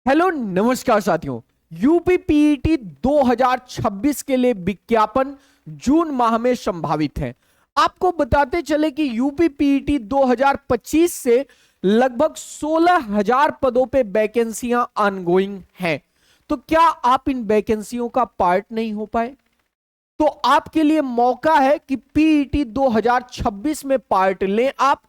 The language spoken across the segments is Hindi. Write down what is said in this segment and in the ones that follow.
हेलो नमस्कार साथियों। यूपी पीईटी 2026 के लिए विज्ञापन जून माह में संभावित है। आपको बताते चले कि यूपी पीईटी 2025 से लगभग 16,000 पदों पे वैकेंसियां ऑनगोइंग हैं। तो क्या आप इन वैकेंसियों का पार्ट नहीं हो पाए तो आपके लिए मौका है कि पीईटी 2026 में पार्ट लें आप।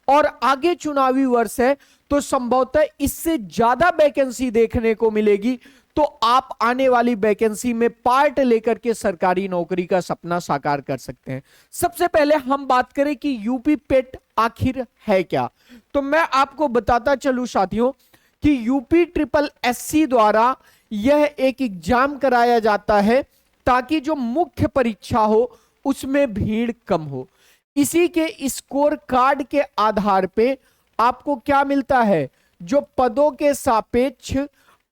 और आगे चुनावी वर्ष है तो संभवतः इससे ज्यादा वैकेंसी देखने को मिलेगी, तो आप आने वाली वैकेंसी में पार्ट लेकर के सरकारी नौकरी का सपना साकार कर सकते हैं। सबसे पहले हम बात करें कि यूपी पेट आखिर है क्या, तो मैं आपको बताता चलूं साथियों कि यूपी ट्रिपल एससी द्वारा यह एक एग्जाम कराया जाता है ताकि जो मुख्य परीक्षा हो उसमें भीड़ कम हो। इसी के स्कोर कार्ड के आधार पे आपको क्या मिलता है, जो पदों के सापेक्ष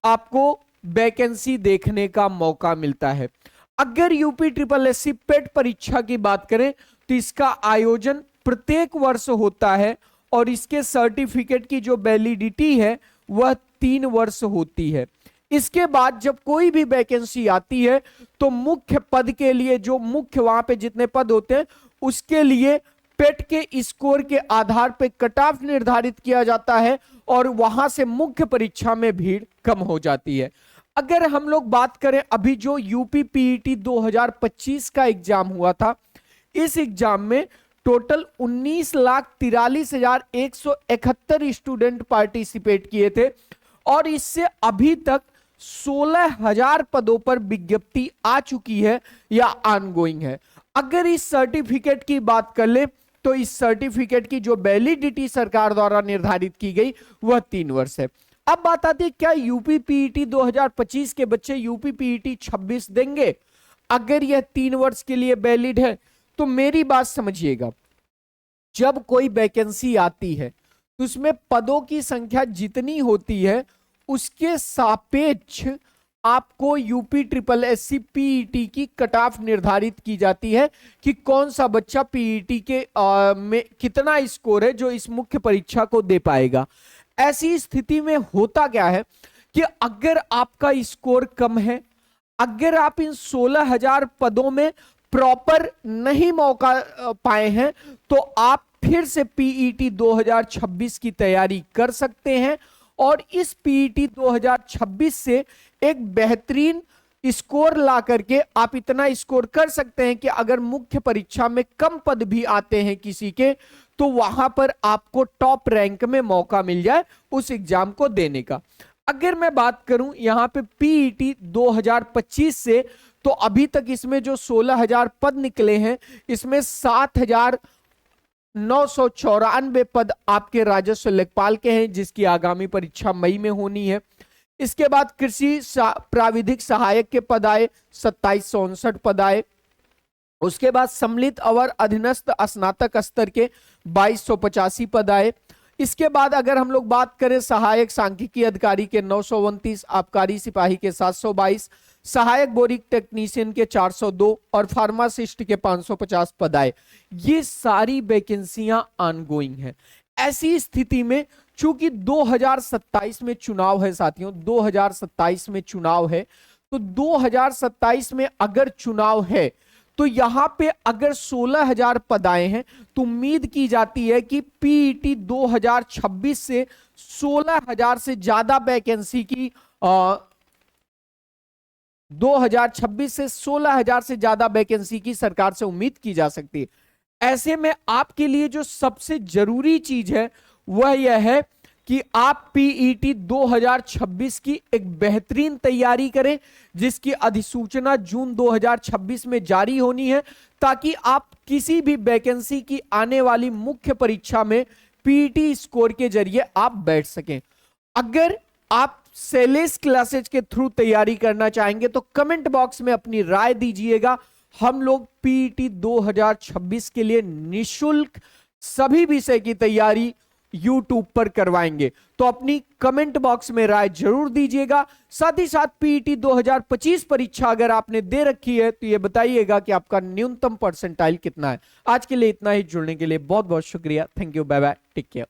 आपको वैकेंसी देखने का मौका मिलता है। अगर यूपी ट्रिपल एससी पेट परीक्षा की बात करें तो इसका आयोजन प्रत्येक वर्ष होता है और इसके सर्टिफिकेट की जो वैलिडिटी है वह 3 वर्ष होती है। इसके बाद जब कोई भी वैकेंसी आती है तो मुख्य पद के लिए, जो मुख्य वहां पे जितने पद होते हैं उसके लिए पेट के स्कोर के आधार पे कट ऑफ निर्धारित किया जाता है और वहां से मुख्य परीक्षा में भीड़ कम हो जाती है। अगर हम लोग बात करें अभी जो यूपी पीईटी 2025 का एग्जाम हुआ था, इस एग्जाम में टोटल 19,43,171 स्टूडेंट पार्टिसिपेट किए थे और इससे अभी तक 16,000 पदों पर विज्ञप्ति आ चुकी है या ऑनगोइंग है। अगर इस सर्टिफिकेट की बात कर ले तो इस सर्टिफिकेट की जो वैलिडिटी सरकार द्वारा निर्धारित की गई वह 3 वर्ष है। अब बात आती है क्या यूपी पीईटी 2025 के बच्चे यूपी पीईटी 26 देंगे? अगर यह 3 वर्ष के लिए वैलिड है तो मेरी बात समझिएगा, जब कोई वैकेंसी आती है तो उसमें पदों की संख्या जितनी होती है उसके सापेक्ष आपको यूपी ट्रिपल एससी पीईटी की कट ऑफ निर्धारित की जाती है कि कौन सा बच्चा पीईटी के में कितना स्कोर है जो इस मुख्य परीक्षा को दे पाएगा। ऐसी स्थिति में होता क्या है कि अगर आपका स्कोर कम है, अगर आप इन 16,000 पदों में प्रॉपर नहीं मौका पाए हैं तो आप फिर से पीईटी 2026 की तैयारी कर सकते हैं और इस पीईटी 2026 से एक बेहतरीन स्कोर ला करके आप इतना स्कोर कर सकते हैं कि अगर मुख्य परीक्षा में कम पद भी आते हैं किसी के तो वहां पर आपको टॉप रैंक में मौका मिल जाए उस एग्जाम को देने का। अगर मैं बात करूं यहां पे पीईटी 2025 से, तो अभी तक इसमें जो 16,000 पद निकले हैं इसमें 7,994 पद आपके राजस्व लेखपाल के हैं जिसकी आगामी परीक्षा मई में होनी है। इसके बाद कृषि प्राविधिक सहायक के पद आए, 2759 पद आए। उसके बाद सम्मिलित अवर अधीनस्थ स्नातक स्तर के 2285 पद आए। इसके बाद अगर हम लोग बात करें सहायक सांख्यिकी अधिकारी के 929, आबकारी सिपाही के 722, सहायक बोरिक टेक्नीशियन के 402 और फार्मासिस्ट के 550 पद आए। ये सारी वैकेंसियां ऑनगोइंग हैं। ऐसी स्थिति में चूंकि 2027 में चुनाव है साथियों, 2027 में चुनाव है, तो 2027 में अगर चुनाव है तो यहां पे अगर 16,000 पद आए हैं तो उम्मीद की जाती है कि पीईटी 2026 से 16,000 से ज्यादा वैकेंसी की 2026 से 16,000 से ज्यादा वैकेंसी की सरकार से उम्मीद की जा सकती है। ऐसे में आपके लिए जो सबसे जरूरी चीज है वह यह है कि आप पीईटी 2026 की एक बेहतरीन तैयारी करें जिसकी अधिसूचना जून 2026 में जारी होनी है, ताकि आप किसी भी वैकेंसी की आने वाली मुख्य परीक्षा में पीईटी स्कोर के जरिए आप बैठ सकें। अगर आप सेलेस क्लासेज के थ्रू तैयारी करना चाहेंगे तो कमेंट बॉक्स में अपनी राय दीजिएगा। हम लोग पीईटी 2026 के लिए निशुल्क सभी विषय की तैयारी YouTube पर करवाएंगे, तो अपनी कमेंट बॉक्स में राय जरूर दीजिएगा। साथ ही साथ पीईटी 2025 परीक्षा अगर आपने दे रखी है तो ये बताइएगा कि आपका न्यूनतम परसेंटाइल कितना है। आज के लिए इतना ही। जुड़ने के लिए बहुत बहुत शुक्रिया। Thank you, bye bye, take care.